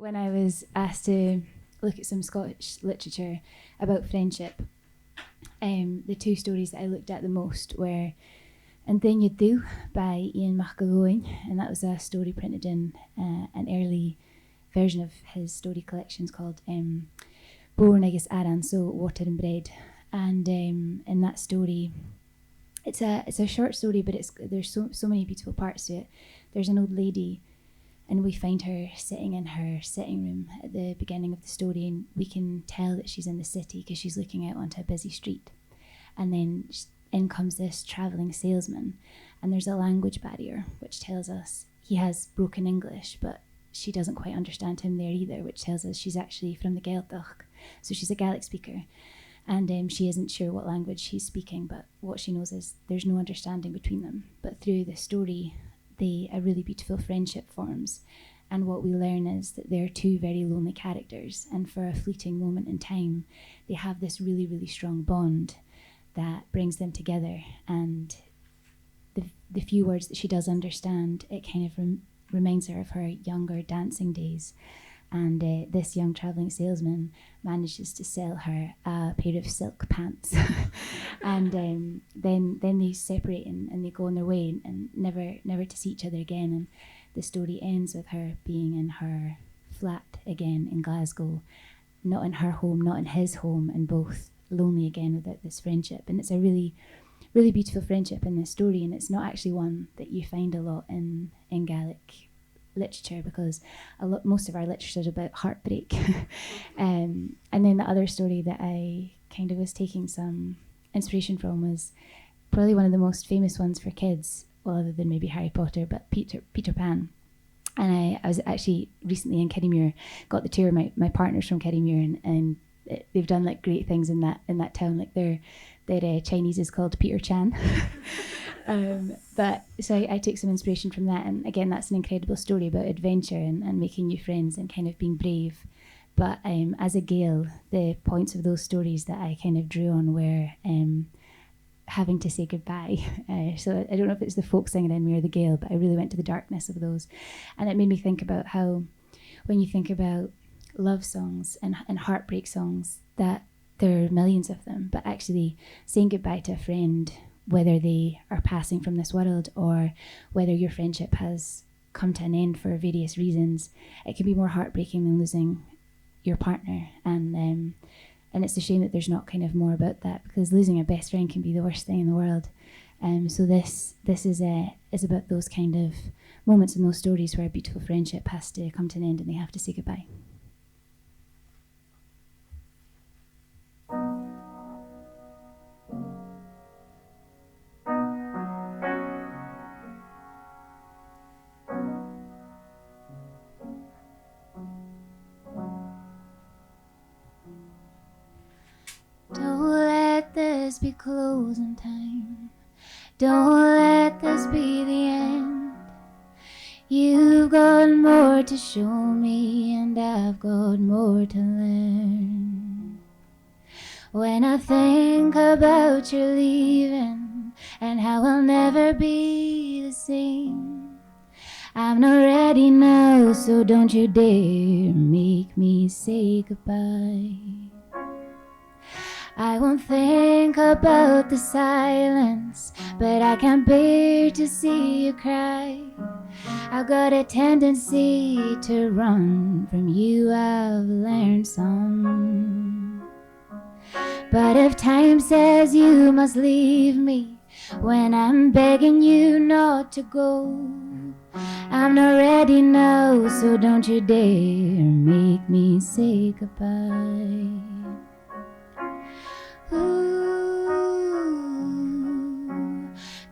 when I was asked to look at some Scottish literature about friendship, the two stories that I looked at the most were And Then You Do by Ian McElroy, and that was a story printed in an early version of his story collections called Born Agus Aran, so Water and Bread. And in that story, it's a short story, but there's so many beautiful parts to it. There's an old lady, and we find her sitting in her sitting room at the beginning of the story, and we can tell that she's in the city because she's looking out onto a busy street. And then in comes this travelling salesman, and there's a language barrier, which tells us he has broken English, but she doesn't quite understand him there either, which tells us she's actually from the Gaelic, so she's a Gaelic speaker. And she isn't sure what language he's speaking, but what she knows is there's no understanding between them. But through the story, a really beautiful friendship forms. And what we learn is that they're two very lonely characters, and for a fleeting moment in time, they have this really, really strong bond that brings them together. And the few words that she does understand, it kind of reminds her of her younger dancing days. And this young travelling salesman manages to sell her a pair of silk pants. And then they separate and they go on their way and never to see each other again. And the story ends with her being in her flat again in Glasgow, not in her home, not in his home, and both lonely again without this friendship. And it's a really, really beautiful friendship in this story, and it's not actually one that you find a lot in Gaelic literature, because most of our literature is about heartbreak. And then the other story that I kind of was taking some inspiration from was probably one of the most famous ones for kids, well, other than maybe Harry Potter, but Peter Pan. And I was actually recently in Kirriemuir, got the tour of my partners from Kirriemuir, and they've done like great things in that town. Like their Chinese is called Peter Chan. But so I took some inspiration from that, and again, that's an incredible story about adventure and making new friends and kind of being brave. But as a Gael, the points of those stories that I kind of drew on were having to say goodbye. So I don't know if it's the folk singing in me or the Gael, but I really went to the darkness of those, and it made me think about how when you think about love songs and heartbreak songs, that there are millions of them, but actually saying goodbye to a friend, whether they are passing from this world or whether your friendship has come to an end for various reasons, it can be more heartbreaking than losing your partner. And it's a shame that there's not kind of more about that, because losing a best friend can be the worst thing in the world. So this is about those kind of moments in those stories where a beautiful friendship has to come to an end and they have to say goodbye. Be closing time. Don't let this be the end. You've got more to show me, and I've got more to learn. When I think about your leaving and how I'll never be the same, I'm not ready now, so don't you dare make me say goodbye. I won't think about the silence, but I can't bear to see you cry. I've got a tendency to run from you, I've learned some. But if time says you must leave me when I'm begging you not to go, I'm not ready now, so don't you dare make me say goodbye.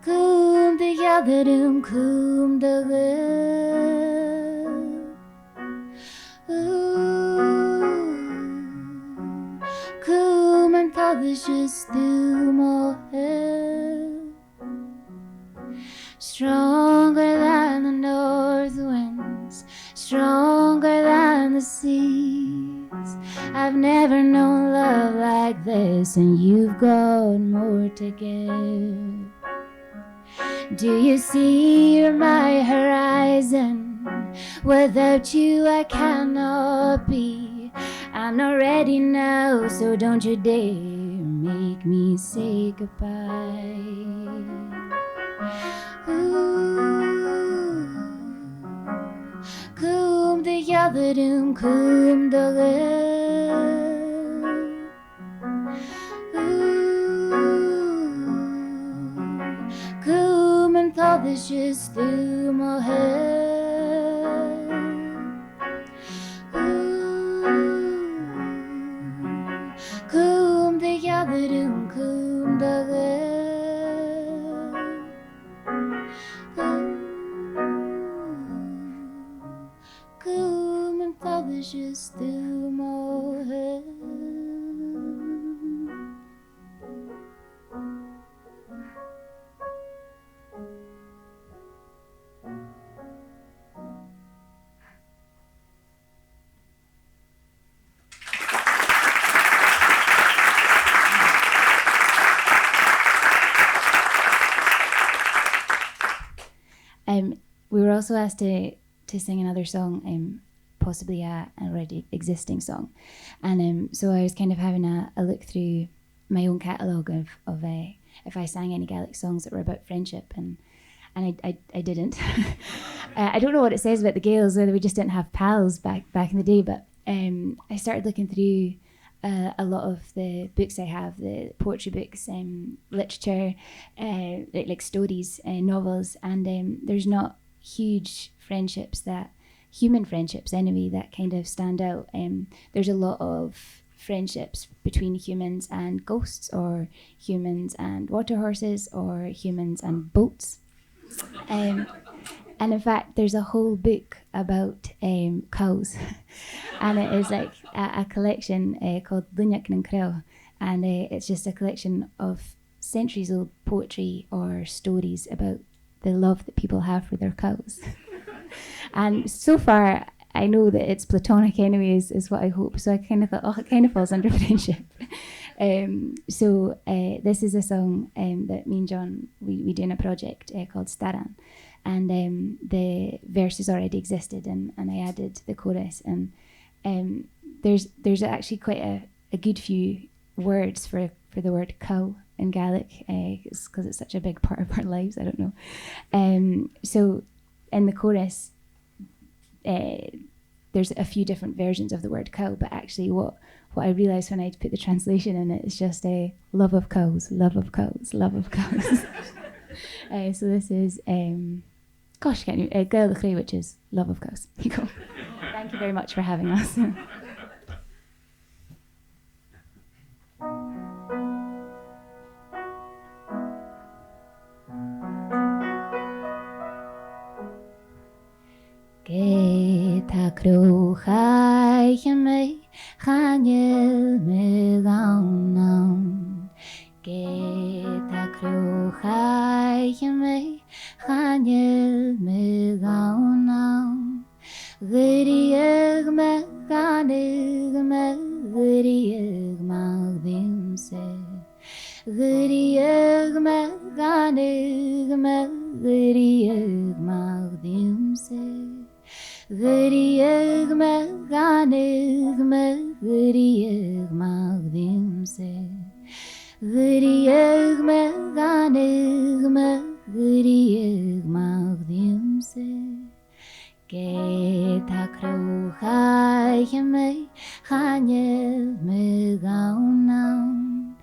Kum de yagarum kum de kum and publishes through more stronger than the north winds, stronger than the seas. I've never known love like this, and you've got more to give. Do you see you're my horizon? Without you I cannot be. I'm not ready now, so don't you dare make me say goodbye. Come together and come together. Come and thought this just through my head. Come together and come together. Come and thought this just through my head. We were also asked to sing another song, possibly a already existing song, and so I was kind of having a look through my own catalogue of if I sang any Gaelic songs that were about friendship, and I didn't. I don't know what it says about the Gaels, whether we just didn't have pals back in the day, but I started looking through a lot of the books I have, the poetry books, literature, like stories, novels, and there's not huge friendships human friendships anyway, that kind of stand out. There's a lot of friendships between humans and ghosts, or humans and water horses, or humans and boats. And in fact, there's a whole book about cows, and it is like a collection called Lunyak and Crow, and it's just a collection of centuries-old poetry or stories about the love that people have for their cows. And so far, I know that it's platonic anyways, is what I hope. So I kind of thought, oh, it kind of falls under friendship. So this is a song that me and John, we do in a project called Staran. And the verses already existed, and I added the chorus. And there's actually quite a good few words for the word cow in Gaelic, because it's such a big part of our lives. I don't know. So in the chorus, there's a few different versions of the word cow, but actually what I realised when I put the translation in it is just a love of cows, love of cows, love of cows. So this is Gaelic, which is love of cows. Cool. Thank you very much for having us. Geta cruchai me chanel me gaunam. Geta cruchai me chanel me gaunam. Gurieg me ganig me gurieg magdim se. Gurieg me ganig me gurieg magdim se. Gurieg me ganig me gurieg magdim se. Gurieg me ganig me gurieg magdim se. Geta cruchai me chanel me gaunam.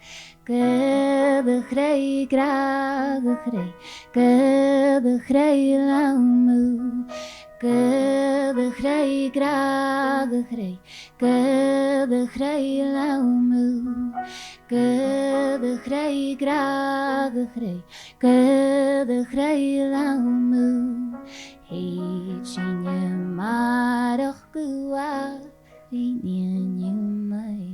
Gede chrei grage chrei, gede chrei lamu. Gede chrei grage chrei, gede chrei lamu. Gede chrei grage chrei, gede chrei lamu. Heitje marach gua rinien mai.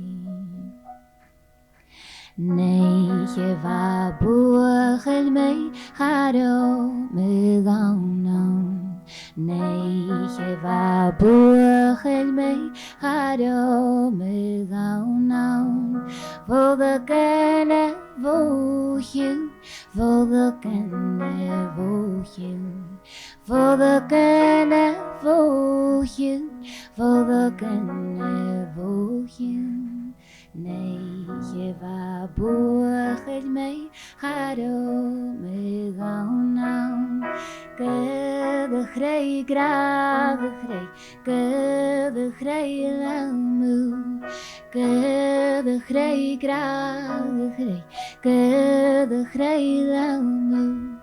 Neige va boegel me haro me gaunam. Neige va boegel me haro me gaunam. Volgene vohje, volgene vohje. for the gun for you, for the gun for you. Nay, je va boer mee, ga door me gaan aan. De grey graag grey, de grey lang moe. De grey graag grey, de grey lang moe.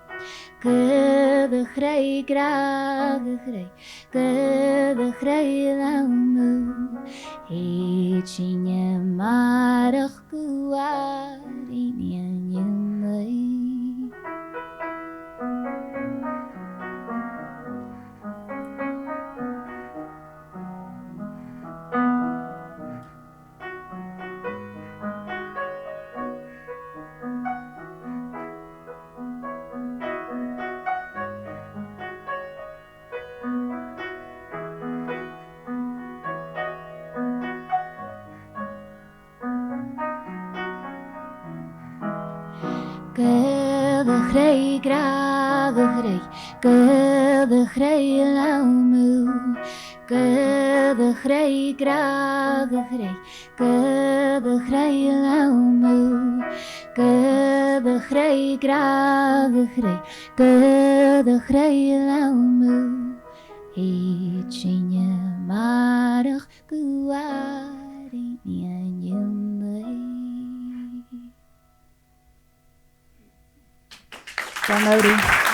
De grey graag grey, de grey lang moe. Heetjinje marig kuari nje mee. De grey graag grey, de grey lang moe. De grey graag grey, de grey lang moe. De grey graag grey, de grey lang moe. Heetjinje marig kuari nje mee. Modi.